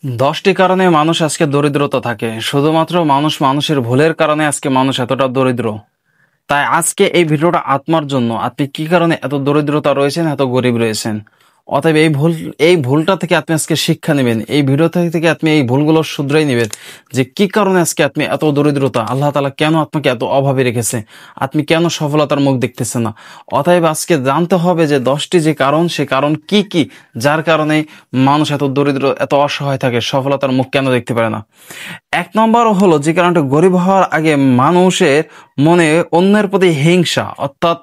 10টি কারণে মানুষ আজকে দরিদ্রতা থাকে। শুধুমাত্র মানুষের ভুলের কারণে আজকে মানুষ এতটা দরিদ্র। তাই আজকে এই ভিডিওটা আপনার জন্য। আপনি কি কারণে এত দরিদ্রতা রয়েছেন, এত গরিব রয়েছেন? অতএব এই ভুলটা থেকে আপনি আজকে শিক্ষা নেবেন। এই ভিডিও থেকে আপনি এই ভুলগুলো শুধরাই নেবেন যে কি কারণে আজকে আপনি এত দরিদ্রতা, আল্লাহ তাআলা কেন আপনাকে এত অভাবে রেখেছে, আপনি কেন সফলতার মুখ দেখতেছেন না। অতএব আজকে জানতে হবে যে 10টি যে কারণ, সে কারণ কি কি, যার কারণে মানুষ এত দরিদ্র, এত অসহায় থাকে, সফলতার মুখ কেন দেখতে পারে না। 1 নম্বর হলো, যে কারণটা গরিব হওয়ার আগে মানুষের মনে অন্যের প্রতি হিংসা অর্থাৎ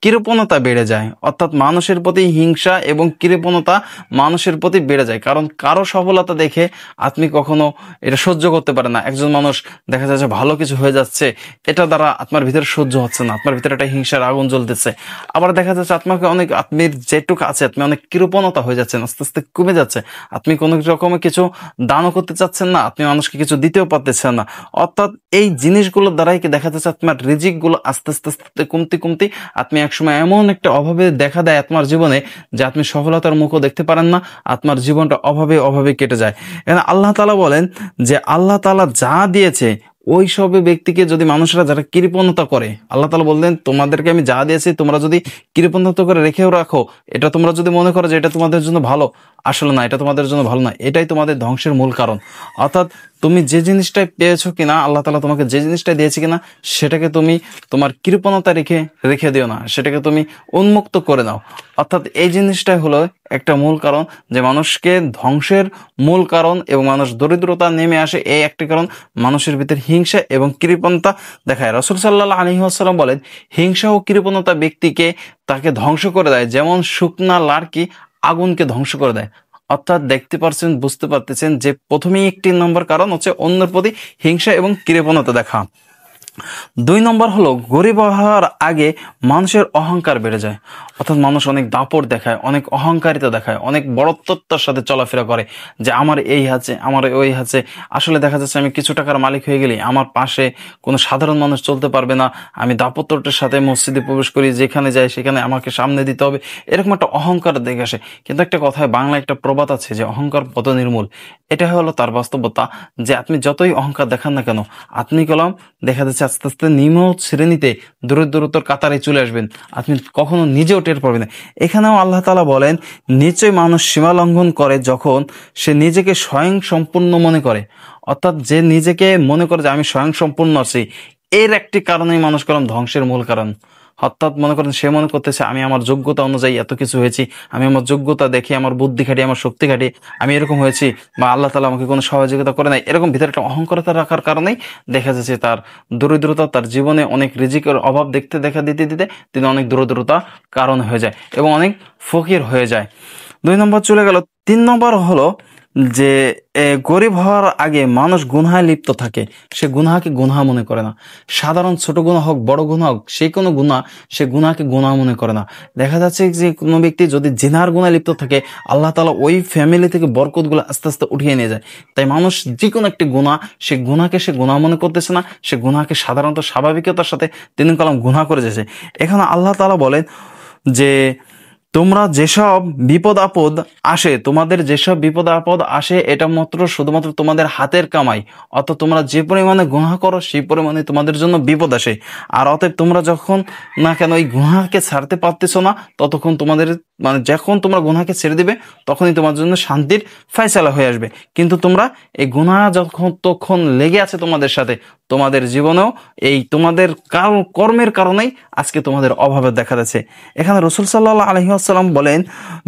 কৃপণতা বেড়ে যায়। অর্থাৎ মানুষের প্রতি হিংসা এবং কৃপণতা মানুষের প্রতি বেড়ে যায়। কারণ কারো সফলতা দেখে আপনি কখনো এটা সহ্য করতে পারেন না। একজন মানুষ দেখা যাচ্ছে ভালো কিছু হয়ে যাচ্ছে, এটা দ্বারা আপনার ভিতরে সহ্য হচ্ছে না, আপনার ভিতরে একটা হিংসার আগুন জ্বলতেছে। আবার দেখা যাচ্ছে আপনাকে অনেক, আপনি যেটুকু আছে আপনি অনেক কৃপণতা হয়ে যাচ্ছেন, আস্তে আস্তে কমে যাচ্ছে। আপনি কোনো রকমের কিছু দানও করতে চাচ্ছেন না, আপনি মানুষকে কিছু দিতেও পারতেছেন না। অর্থাৎ এই জিনিসগুলোর দ্বারাই কি দেখা যাচ্ছে আপনার রিজিক গুলো আস্তে আস্তে আস্তে কমতে কমতে আপনি একসময় এমন একটা অভাবে দেখা দেয় আপনার জীবনে যে আপনি সফলতার মুখও দেখতে পারেন না, আপনার জীবনটা অভাবে অভাবে কেটে যায়। এখানে আল্লাহ তাআলা বলেন যে আল্লাহ তাআলা যা দিয়েছে ওই সব ব্যক্তিকে যদি মানুষরা যারা কৃপণতা করে, আল্লাহ তাআলা বললেন তোমাদেরকে আমি যা দিয়েছি তোমরা যদি কৃপণতা করে রেখেও রাখো, এটা তোমরা যদি মনে করো যে এটা তোমাদের জন্য ভালো, আসলে না, এটা তোমাদের জন্য ভালো না, এটাই তোমাদের ধ্বংসের মূল কারণ। অর্থাৎ তুমি যে জিনিসটাই পেয়েছো কিনা, আল্লাহ তাআলা তোমাকে যে জিনিসটাই দিয়েছে কিনা, সেটাকে তুমি তোমার কৃপণতা রেখে রেখে দিও না, সেটাকে তুমি উন্মুক্ত করে নাও। অর্থাৎ এই জিনিসটাই হলো একটা মূল কারণ যে মানুষকে ধ্বংসের মূল কারণ, এবং মানুষ দরিদ্রতা নেমে আসে এই একটি কারণ, মানুষের ভিতরে হিংসা এবং কৃপণতা দেখায়। রাসূল সাল্লাল্লাহু আলাইহি ওয়াসাল্লাম বলেন, হিংসা ও কৃপণতা ব্যক্তিকে তাকে ধ্বংস করে দেয় যেমন শুকনা লার্কি আগুনকে ধ্বংস করে দেয়। অর্থাৎ দেখতে পারছেন, বুঝতে পারতেছেন যে প্রথমেই 1 নম্বর কারণ হচ্ছে অন্যের প্রতি হিংসা এবং কৃপণতা দেখা। 2 নম্বর হলো, গরিব হওয়ার আগে মানুষের অহংকার বেড়ে যায়। অর্থাৎ মানুষ অনেক দাপট দেখায়, অনেক অহংকারিতা দেখায়, অনেক বড়ত্বতার সাথে চলাফেরা করে যে আমার এই আছে, আমার ওই আছে। আসলে দেখা যাচ্ছে আমি কিছু টাকার মালিক হয়ে গেলে আমার পাশে কোনো সাধারণ মানুষ চলতে পারবে না। আমি দাপট্যের সাথে মসজিদে প্রবেশ করি, যেখানে যাই সেখানে আমাকে সামনে দিতে হবে, এরকম একটা অহংকার দেখে আসে। কিন্তু একটা কথায় বাংলা একটা প্রবাদ আছে যে অহংকার পত নির্মূল। এটা হলো তার বাস্তবতা, যে আপনি যতই অহংকার দেখান না কেন, আপনি কলম দেখা যাচ্ছে আস্তে আস্তে নিম্ন শ্রেণীতে দরিদ্রতার কাতারে চলে আসবেন, আপনি কখনো নিজেও টের পাবেন না। এখানেও আল্লাহ তাআলা বলেন, নিশ্চয়ই মানুষ সীমা লঙ্ঘন করে যখন সে নিজেকে স্বয়ং সম্পূর্ণ মনে করে। অর্থাৎ যে নিজেকে মনে করে যে আমি স্বয়ং সম্পূর্ণ আছি, এর একটি কারণেই মানুষ কলম ধ্বংসের মূল কারণ। অর্থাৎ মনে করেন সে মনে করতেছে আমি আমার যোগ্যতা অনুযায়ী এত কিছু হয়েছি, আমি আমার যোগ্যতা দেখে, আমার বুদ্ধি খাটিয়ে, আমার শক্তি খাটিয়ে আমি এরকম হয়েছি, বা আল্লাহ তাআলা আমাকে কোনো সহযোগিতা করে নাই, এরকম ভিতরে একটা অহংকারতা রাখার কারণেই দেখা যাচ্ছে তার দরিদ্রতা, তার জীবনে অনেক রিজিকের অভাব দেখা দিতে দিতে তিনি অনেক দরিদ্রতা কারণ হয়ে যায় এবং অনেক ফকির হয়ে যায়। 2 নম্বর চলে গেল। 3 নম্বর হলো যে গরিব হওয়ার আগে মানুষ গুনহায় লিপ্ত থাকে, সে গুনহাকে গুনহা মনে করে না। সাধারণ ছোট গুনাহ হোক, বড় গুনাহ হোক, সেই কোনো গুনাহ সে গুনাহকে গুনাহ মনে করে না। দেখা যাচ্ছে যে কোনো ব্যক্তি যদি জিনার গুনায় লিপ্ত থাকে, আল্লাহ তাআলা ওই ফ্যামিলি থেকে বরকতগুলো আস্তে আস্তে উঠিয়ে নিয়ে যায়। তাই মানুষ যে কোনো একটি গুনাহ, সে গুনাহকে সে গুনাহ মনে করতেছে না, সে গুনাহকে সাধারণত স্বাভাবিকতার সাথে তিনি কলম গুনাহ করে যাচ্ছে। এখানে আল্লাহ তাআলা বলেন যে তোমরা যেসব বিপদ আপদ আসে, তোমাদের যেসব বিপদ আপদ আসে, এটা মাত্র শুধুমাত্র তোমাদের হাতের কামাই। অর্থাৎ তোমরা যে পরিমাণে গুনাহ করো সেই পরিমাণে তোমাদের জন্য বিপদ আসে। আর অতএব তোমরা যখন না কেন এই গুনাহকে ছাড়তে পারতেছো না, ততক্ষণ তোমাদের মানে যখন তোমরা গুনাহকে ছেড়ে দিবে তখনই তোমার জন্য শান্তির ফয়সালা হয়ে আসবে। কিন্তু তোমরা এই গুনাহ যখন তখন লেগে আছে তোমাদের সাথে, তোমাদের জীবনেও এই তোমাদের কর্মের কারণেই আজকে তোমাদের অভাবে দেখা যাচ্ছে। এখানে রাসূল সাল্লাল্লাহু আলাইহি ওয়াসাল্লাম বলেন,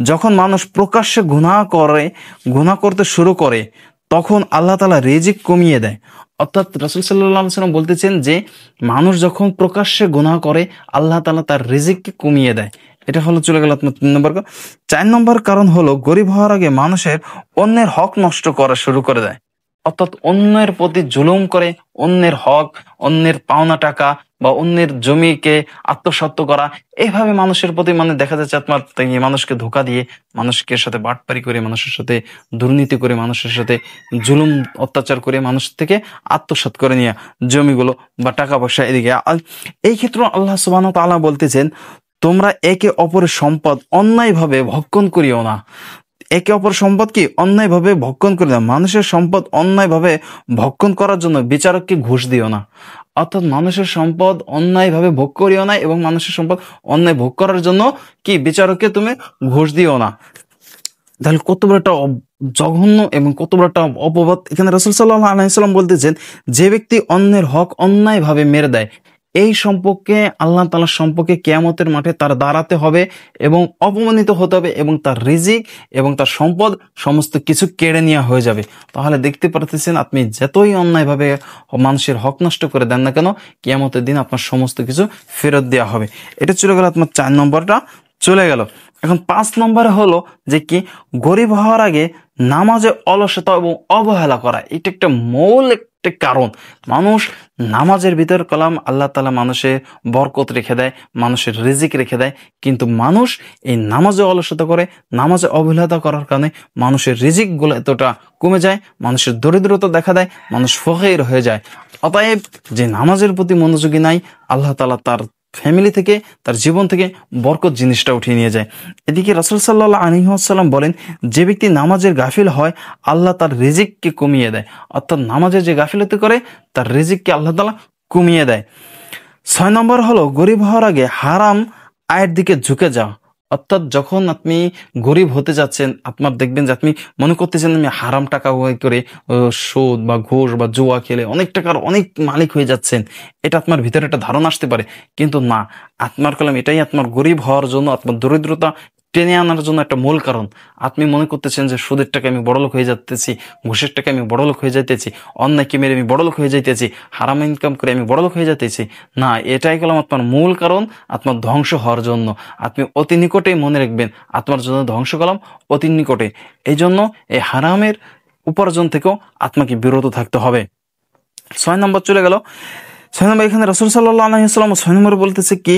যখন মানুষ প্রকাশ্যে গুনাহ করতে শুরু করে তখন আল্লাহ তাআলা রিজিক কমিয়ে দেয়। অর্থাৎ রাসূল সাল্লাল্লাহু আলাইহি ওয়াসাল্লাম বলতেছেন যে মানুষ যখন প্রকাশ্যে গুনাহ করে আল্লাহ তাআলা তার রিজিককে কমিয়ে দেয়। এটা হলো চলে গেল আপনার 3 নম্বর। 4 নম্বর কারণ হলো, গরিব হওয়ার আগে মানুষের অন্যের হক নষ্ট করা শুরু করে দেয়। অর্থাৎ অন্যের প্রতি জুলুম করে, অন্যের হক, অন্যের পাওনা টাকা বা অন্যের জমিকে আত্মসাৎ করা, এইভাবে মানুষের প্রতি মানে দেখা যাচ্ছে আপনার মানুষকে ধোঁকা দিয়ে, মানুষের সাথে বাটপারি করে, মানুষের সাথে দুর্নীতি করে, মানুষের সাথে জুলুম অত্যাচার করে, মানুষ থেকে আত্মসাৎ করে নিয়ে জমিগুলো বা টাকা পয়সা এদিকে। এই ক্ষেত্রে আল্লাহ সুবহানাহু ওয়া তাআলা বলতেছেন, তোমরা একে অপরের সম্পদ অন্যায়ভাবে ভক্ষণ করিও না। একে অপর সম্পদ কি অন্যায়ভাবে ভক্ষণ করে দাও। মানুষের সম্পদ অন্যায়ভাবে ভক্ষণ করার জন্য বিচারককে ঘুষ দিও না। অর্থাৎ মানুষের সম্পদ অন্যায়ভাবে ভোগ করিও না এবং মানুষের সম্পদ অন্যায় ভোগ করার জন্য কি বিচারককে তুমি ঘুষ দিও না। তাহলে কত বড় একটা জঘন্য এবং কত বড় একটা অপবাদ। এখানে রাসূল সাল্লাল্লাহু আলাইহি সাল্লাম বলতেছেন, যে ব্যক্তি অন্যের হক অন্যায়ভাবে মেরে দেয়, এই সম্পর্কে আল্লাহ তাআলার সম্পর্কে কিয়ামতের মাঠে তার দাঁড়াতে হবে এবং অপমানিত হতে হবে এবং তার রিজিক এবং তার সম্পদ সমস্ত কিছু কেড়ে নেওয়া হয়ে যাবে। তাহলে দেখতে পারতেছেন, আপনি যতই অন্যায়ভাবে মানুষের হক নষ্ট করে দেন না কেন, কিয়ামতের দিন আপনার সমস্ত কিছু ফেরত দেওয়া হবে। এটা চলে গেল আপনার 4 নম্বরটা চলে গেল। এখন 5 নম্বরে হলো যে কি, গরিব হওয়ার আগে নামাজে অলসতা এবং অবহেলা করা। এটা একটা মূল একটা কারণ। মানুষ নামাজের ভিতর কলাম আল্লাহ তাআলা মানুষের বরকত রেখে দেয়, মানুষের রিজিক রেখে দেয়, কিন্তু মানুষ এই নামাজে অলসতা করে, নামাজে অবহেলা করার কারণে মানুষের রিজিকগুলো এতটা কমে যায়, মানুষের দরিদ্রতা দেখা দেয়, মানুষ ফকির হয়ে যায়। অতএব যে নামাজের প্রতি মনোযোগী নাই, আল্লাহ তাআলা তার ফ্যামিলি থেকে, তার জীবন থেকে বরকত জিনিসটা উঠিয়ে নিয়ে যায়। এদিকে রাসূল সাল্লাল্লাহু আলাইহি ওয়াসাল্লাম বলেন, যে ব্যক্তি নামাজের গাফিল হয় আল্লাহ তার রিজিককে কমিয়ে দেয়। অর্থাৎ নামাজের যে গাফিলতি করে তার রিজিককে আল্লাহ তাআলা কমিয়ে দেয়। 6 নম্বর হলো গরিব হওয়ার আগে হারাম আয়ের দিকে ঝুঁকে যাও। অর্থাৎ যখন আপনি গরিব হতে যাচ্ছেন, আপনার দেখবেন যে আপনি মনে করতেছেন আমি হারাম টাকা করে সুদ বা ঘুষ বা জুয়া খেলে অনেক টাকার অনেক মালিক হয়ে যাচ্ছেন, এটা আপনার ভিতরে একটা ধারণা আসতে পারে। কিন্তু না, আপনার কলম এটাই আপনার গরিব হওয়ার জন্য, আপনার দরিদ্রতা টেনে আনার জন্য একটা মূল কারণ। আপনি মনে করতেছেন যে সুদের টাকা আমি বড়লোক হয়ে যাচ্তেছি, ঘুষের টাকা আমি বড়লোক হয়ে যাইতেছি, অন্যায়কে মেরে আমি বড়লোক হয়ে যাইতেছি, হারাম ইনকাম করে আমি বড়লোক হয়ে যাইতেছি। না, এটাই কলম আপনার মূল কারণ আপনার ধ্বংস হওয়ার জন্য। আপনি অতি নিকটেই মনে রাখবেন, আপনার জন্য ধ্বংস কলম অতি নিকটে। এই জন্য এই হারামের উপার্জন থেকেও আপনাকে বিরত থাকতে হবে। 6 নম্বর চলে গেল। 6 নম্বর এখানে রাসূল সাল্লাল্লাহু আলাইহি ওয়াসাল্লাম 6 নম্বরে বলতেছে কি,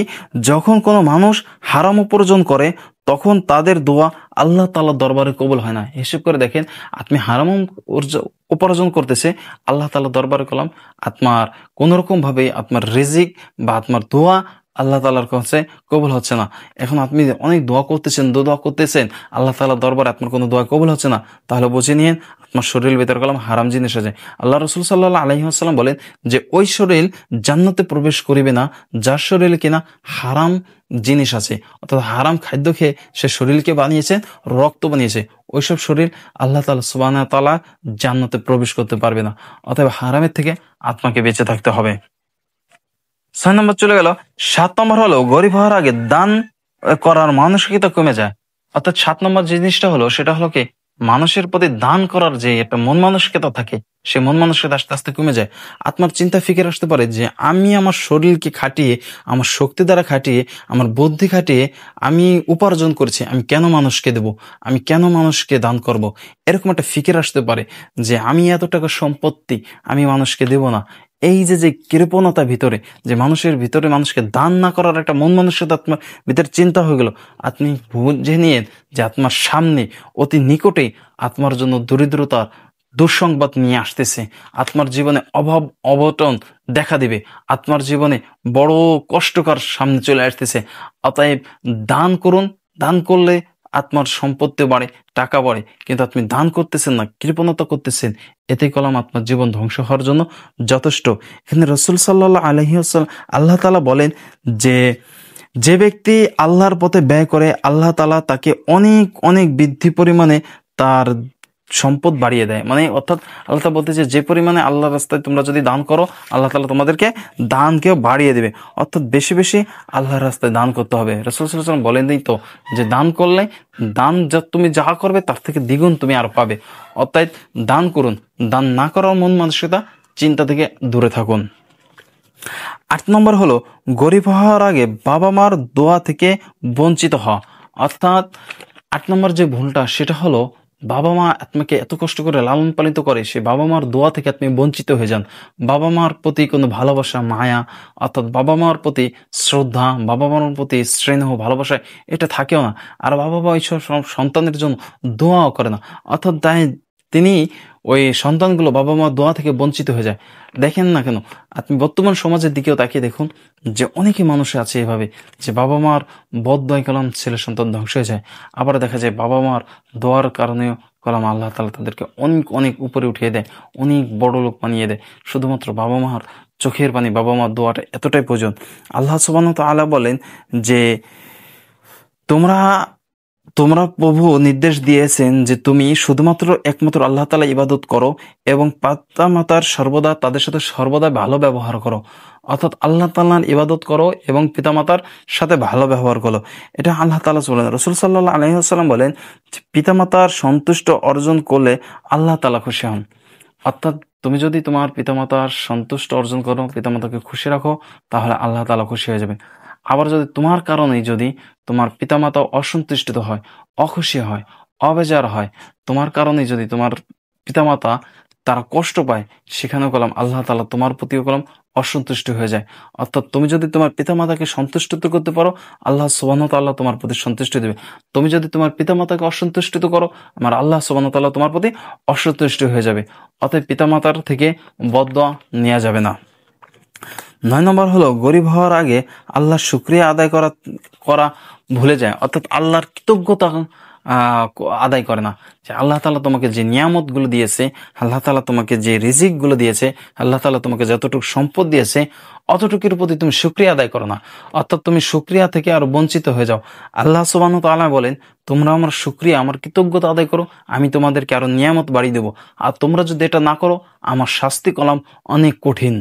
যখন কোনো মানুষ হারাম উপার্জন করে তখন তাদের দোয়া আল্লাহ তাআলার দরবারে কবুল হয় না। হিসেব করে দেখেন, আপনি হারাম উপার্জন করতেছে, আল্লাহ তাআলার দরবারে কলম আপনার কোন রকম ভাবে আপনার রিজিক বা আপনার দোয়া আল্লাহ তাআলার কাছে কবুল হচ্ছে না। এখন আপনি অনেক দোয়া করতেছেন, আল্লাহ তাআলার দরবারে আপনার কোনো দোয়া কবুল হচ্ছে না, তাহলে বুঝে নিন আপনার শরীর ভিতরে কলম হারাম জিনিস আছে। আল্লাহ রাসূল সাল্লাল্লাহু আলাইহি ওয়াসাল্লাম বলেন যে ওই শরীর জান্নাতে প্রবেশ করিবে না যার শরীরে কিনা হারাম জিনিস আছে। অর্থাৎ হারাম খাদ্য খেয়ে সে শরীরকে বানিয়েছেন, রক্ত বানিয়েছে, ওইসব শরীর আল্লাহ তাআলা সুবহানাহু ওয়া তাআলা জান্নাতে প্রবেশ করতে পারবে না। অতএব হারামের থেকে আপনাকে বেঁচে থাকতে হবে। 6 নম্বর চলে গেল। 7 নম্বর হলো গরিব হওয়ার আগে দান করার মানসিকতা কমে যায়। অর্থাৎ 7 নম্বর জিনিসটা হলো, সেটা হলো কি, মানুষের প্রতি দান করার যে একটা মন মানসিকতা থাকে, সে মন মানসিকতা আস্তে আস্তে কমে যায়। আপনার চিন্তা ফিকির আসতে পারে যে আমি আমার শরীরকে খাটিয়ে, আমার শক্তি দ্বারা খাটিয়ে, আমার বুদ্ধি খাটিয়ে আমি উপার্জন করছি, আমি কেন মানুষকে দেব, আমি কেন মানুষকে দান করব। এরকম একটা ফিকির আসতে পারে যে আমি এত টাকা সম্পত্তি আমি মানুষকে দেব না। এই যে কৃপণতা ভিতরে, যে মানুষের ভিতরে মানুষকে দান না করার একটা মন মানসিকতা আপনার ভিতরে চিন্তা হয়ে গেল, আপনি বুঝে নিয়ে যে আপনার সামনে অতি নিকটেই আপনার জন্য দরিদ্রতার দুঃসংবাদ নিয়ে আসতেছে, আপনার জীবনে অভাব অবটন দেখা দিবে, আপনার জীবনে বড় কষ্টকর সামনে চলে আসতেছে। অতএব দান করুন। দান করলে আপনার সম্পত্তি বাড়ে, টাকা বাড়ে, কিন্তু আপনি দান করতেছেন না, কৃপণতা করতেছেন, এতে কলম আপনার জীবন ধ্বংস হওয়ার জন্য যথেষ্ট। এখানে রাসূল সাল্লাল্লাহু আলাইহি ওয়াসাল্লাম আল্লাহ তাআলা বলেন যে যে ব্যক্তি আল্লাহর পথে ব্যয় করে আল্লাহ তাআলা তাকে অনেক অনেক বৃদ্ধি পরিমাণে তার সম্পদ বাড়িয়ে দেয়। মানে অর্থাৎ আল্লাহ তাআলা বলতেছে, যে পরিমাণে আল্লাহর রাস্তায় তোমরা যদি দান করো, আল্লাহ তাআলা তোমাদেরকে দানকেও বাড়িয়ে দেবে। অর্থাৎ বেশি বেশি আল্লাহর রাস্তায় দান করতে হবে। রাসূল সাল্লাল্লাহু আলাইহি ওয়াসাল্লাম বলেন তো যে দান করলে দান তুমি যা করবে তার থেকে দ্বিগুণ তুমি আর পাবে। অর্থাৎ দান করুন। দান না করার মন মানসিকতা চিন্তা থেকে দূরে থাকুন। 8 নম্বর হলো গরিব হওয়ার আগে বাবা মার দোয়া থেকে বঞ্চিত হওয়া। অর্থাৎ 8 নম্বর যে ভুলটা, সেটা হলো বাবা মা আপনাকে এত কষ্ট করে লালন পালিত করে, সে বাবা মার দোয়া থেকে আপনি বঞ্চিত হয়ে যান। বাবা মার প্রতি কোনো ভালোবাসা, মায়া, অর্থাৎ বাবা মার প্রতি শ্রদ্ধা, বাবা মার প্রতি স্নেহ, ভালোবাসা এটা থাকেও না। আর বাবা মা এইসব সন্তানের জন্য দোয়াও করে না। অর্থাৎ তাই তিনি ওই সন্তানগুলো বাবা মার দোয়া থেকে বঞ্চিত হয়ে যায়। দেখেন না কেন, আপনি বর্তমান সমাজের দিকেও তাকিয়ে দেখুন যে অনেকে মানুষ আছে এভাবে যে বাবা মার বদদোয়ায় কলম ছেলে সন্তান ধ্বংস হয়ে যায়। আবার দেখা যায় বাবা মার দোয়ার কারণেও কলম আল্লাহ তাআলা তাদেরকে অনেক অনেক উপরে উঠিয়ে দেয়, অনেক বড় লোক বানিয়ে দেয়। শুধুমাত্র বাবা মার চোখের পানি, বাবা মার দোয়াটা এতটাই প্রয়োজন। আল্লাহ সুবহানাহু ওয়া তাআলা বলেন যে তোমরা তোমরা প্রভু নির্দেশ দিয়েছেন যে তুমি শুধুমাত্র একমাত্র আল্লাহ তাআলা ইবাদত করো এবং পিতা মাতার সর্বদা তাদের সাথে সর্বদা ভালো ব্যবহার করো। অর্থাৎ আল্লাহ তাআলার ইবাদত করো এবং পিতামাতার সাথে ভালো ব্যবহার করো। এটা আল্লাহ তাআলা বলেন। রাসূল সাল্লাল্লাহু আলাইহি ওয়াসাল্লাম বলেন যে পিতামাতার সন্তুষ্ট অর্জন করলে আল্লাহ তাআলা খুশি হন। অর্থাৎ তুমি যদি তোমার পিতামাতার সন্তুষ্ট অর্জন করো, পিতামাতাকে খুশি রাখো, তাহলে আল্লাহ তাআলা খুশি হয়ে যাবেন। আবার যদি তোমার কারণেই যদি তোমার পিতামাতা অসন্তুষ্ট হয়, অখুশি হয়, অবেজার হয়, তোমার কারণেই যদি তোমার পিতামাতা তারা কষ্ট পায়, সেখানেও কলম আল্লাহ তাআলা তোমার প্রতিও কলম অসন্তুষ্ট হয়ে যায়। অর্থাৎ তুমি যদি তোমার পিতামাতাকে সন্তুষ্ট করতে পারো, আল্লাহ সুবহানাহু ওয়া তাআলা তোমার প্রতি সন্তুষ্ট দেবে। তুমি যদি তোমার পিতামাতাকে অসন্তুষ্ট করো, আমার আল্লাহ সুবহানাহু ওয়া তাআলা তোমার প্রতি অসন্তুষ্ট হয়ে যাবে। অতএব পিতামাতার থেকে বদদোয়া নেওয়া যাবে না। 9 নম্বর হলো গরিব হওয়ার আগে আল্লাহর শুকরিয়া আদায় করা করা ভুলে যায়। অর্থাৎ আল্লাহর কৃতজ্ঞতা আদায় করে না। যে আল্লাহ তাআলা তোমাকে যে নিয়ামতগুলো দিয়েছে, আল্লাহ তাআলা তোমাকে যে রিজিকগুলো দিয়েছে, আল্লাহ তাআলা তোমাকে যতটুকু সম্পদ দিয়েছে, অতটুকুর প্রতি তুমি শুকরিয়া আদায় করো না। অর্থাৎ তুমি শুকরিয়া থেকে আরো বঞ্চিত হয়ে যাও। আল্লাহ সুবহানাহু ওয়া তাআলা বলেন, তোমরা আমার শুকরিয়া, আমার কৃতজ্ঞতা আদায় করো, আমি তোমাদেরকে আরো নিয়ামত বাড়িয়ে দেবো। আর তোমরা যদি এটা না করো, আমার শাস্তি কলম অনেক কঠিন।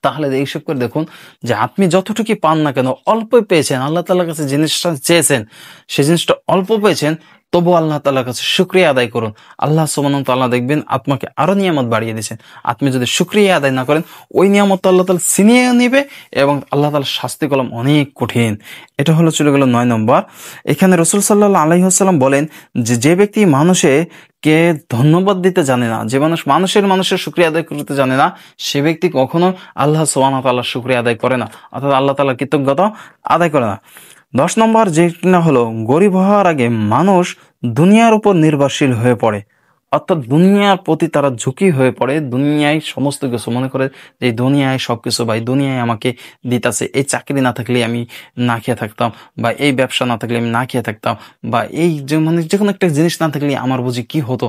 তাহলে এইসব করে দেখুন যে আপনি যতটুকু পান না কেন, অল্প পেয়েছেন, আল্লাহ তাআলার কাছে জিনিসটা চেয়েছেন, সে জিনিসটা অল্প পেয়েছেন, তবু আল্লাহ তাআলার কাছে শুকরিয়া আদায় করুন। আল্লাহ সুবহানাহু ওয়া তাআলা দেখবেন আপনাকে আরো নিয়ামত বাড়িয়ে দিয়েছেন। আপনি যদি শুকরিয়া আদায় না করেন, ওই নিয়ামত আল্লাহ তাআলা ছিনিয়ে নেবে এবং আল্লাহ তাআলার শাস্তি কলম অনেক কঠিন। এটা হলো চলে গেল 9 নম্বর। এখানে রাসূল সাল্লাল্লাহু আলাইহি ওয়াসাল্লাম বলেন যে ব্যক্তি কে ধন্যবাদ দিতে জানে না, যে মানুষের শুকরিয়া আদায় করতে জানে না, সে ব্যক্তি কখনো আল্লাহ সুবহানাহু ওয়া তাআলার শুকরিয়া আদায় করে না, অর্থাৎ আল্লাহ তাআলার কৃতজ্ঞতা আদায় করে না। 10 নম্বর যেটা হলো গরিব হওয়ার আগে মানুষ দুনিয়ার উপর নির্ভরশীল হয়ে পড়ে। অর্থাৎ দুনিয়ার প্রতি তারা ঝুঁকি হয়ে পড়ে। দুনিয়ায় সমস্ত কিছু মনে করে যে এই দুনিয়ায় সবকিছু, বা এই দুনিয়ায় আমাকে দিতাছে, এই চাকরি না থাকলে আমি না খেয়ে থাকতাম, বা এই ব্যবসা না থাকলে আমি না খেয়ে থাকতাম, বা এই যে যে কোনো একটা জিনিস না থাকলে আমার বুঝি কি হতো।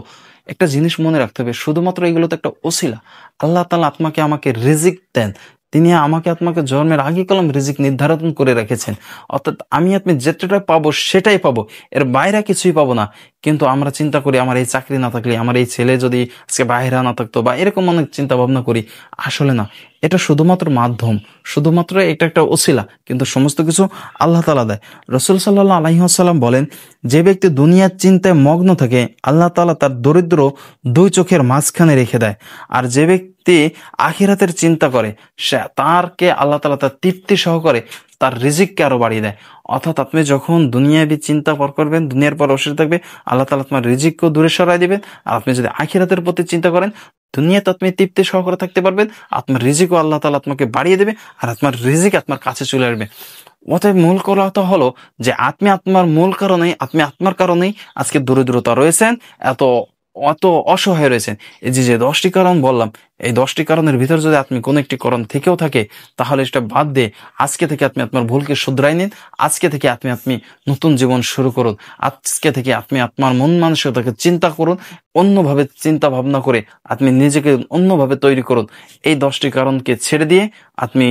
একটা জিনিস মনে রাখতে হবে, শুধুমাত্র এগুলো তো একটা ওসিলা। আল্লাহ তাআলা আমাকে রিজিক দেন, তিনি আপনাকে জন্মের আগে কলম রিজিক নির্ধারণ করে রেখেছেন। অর্থাৎ আপনি যেটা পাবো সেটাই পাবো, এর বাইরে কিছুই পাবো না। কিন্তু আমরা চিন্তা করি আমার এই চাকরি না থাকলে, আমার এই ছেলে যদি আজকে বাইরে না থাকতো, বা এরকম অনেক চিন্তা ভাবনা করি। আসলে না, এটা শুধুমাত্র মাধ্যম, শুধুমাত্র এটা একটা ওসিলা, কিন্তু সমস্ত কিছু আল্লাহ তাআলা দেয়। রাসূল সাল্লাল্লাহু আলাইহি ওয়াসাল্লাম বলেন, যে ব্যক্তি দুনিয়ার চিন্তায় মগ্ন থাকে, আল্লাহ তাআলা তার দরিদ্র 2 চোখের মাঝখানে রেখে দেয়। আর যে ব্যক্তি আখিরাতের চিন্তা করে, তারকে আল্লাহ তাআলা তার তৃপ্তি সহকারে তার রিজিককে আরো বাড়িয়ে দেয়। অর্থাৎ আপনি যখন দুনিয়াবি চিন্তা করবেন, দুনিয়ার পর বসে থাকবে, আল্লাহ তাআলা তোমার রিজিককেও দূরে সরাই দিবেন। আর আপনি যদি আখিরাতের প্রতি চিন্তা করেন, দুনিয়াতে আপনি তৃপ্তি সহকারে থাকতে পারবেন, আপনার রিজিকও আল্লাহ তাআলা আপনাকে বাড়িয়ে দেবে, আর আপনার রিজিক আপনার কাছে চলে আসবে। অতএব মূল কথা হলো যে আপনার কারণেই আজকে দরিদ্রতা রয়েছেন, অত অসহায় রয়েছেন। এই যে 10টি কারণ বললাম, এই 10টি কারণের ভিতর যদি আপনি কোন একটি কারণ থেকেও থাকে, তাহলে সেটা বাদ দিয়ে আজকে থেকে আপনি আপনার ভুলকে শুধরাই নিন। আজকে থেকে আপনি নতুন জীবন শুরু করুন। আজকে থেকে আপনি আপনার মন মানসিকতাকে চিন্তা করুন, অন্যভাবে চিন্তা ভাবনা করে আপনি নিজেকে অন্যভাবে তৈরি করুন। এই 10টি কারণকে ছেড়ে দিয়ে আপনি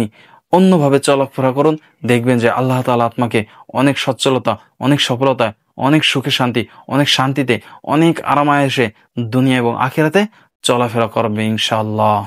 অন্যভাবে চলাফেরা করুন। দেখবেন যে আল্লাহ তাআলা আপনাকে অনেক সচ্ছলতা, অনেক সফলতা, অনেক সুখে শান্তি, অনেক শান্তিতে, অনেক আরামায়েশে দুনিয়া এবং আখিরাতে চলাফেরা করবে ইনশাআল্লাহ।